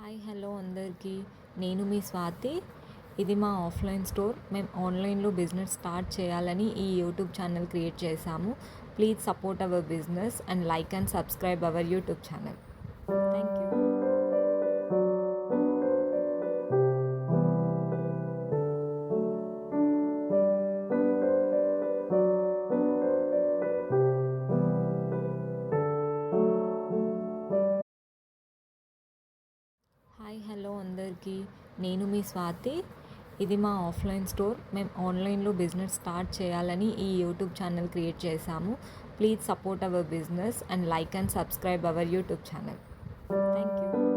Hi hello అందరికీ నేను మీ స్వాతి. ఇది మా ఆఫ్లైన్ స్టోర్. మేము ఆన్లైన్లో బిజినెస్ స్టార్ట్ చేయాలని ఈ యూట్యూబ్ ఛానల్ క్రియేట్ చేశాము. Please support our business and like and subscribe our YouTube channel. Thank you. Hi hello అందరికీ నేను మీ స్వాతి. ఇది మా ఆఫ్లైన్ స్టోర్. మేము ఆన్లైన్లో బిజినెస్ స్టార్ట్ చేయాలని ఈ యూట్యూబ్ ఛానల్ క్రియేట్ చేశాము. Please support our business and like and subscribe our YouTube channel. Thank you.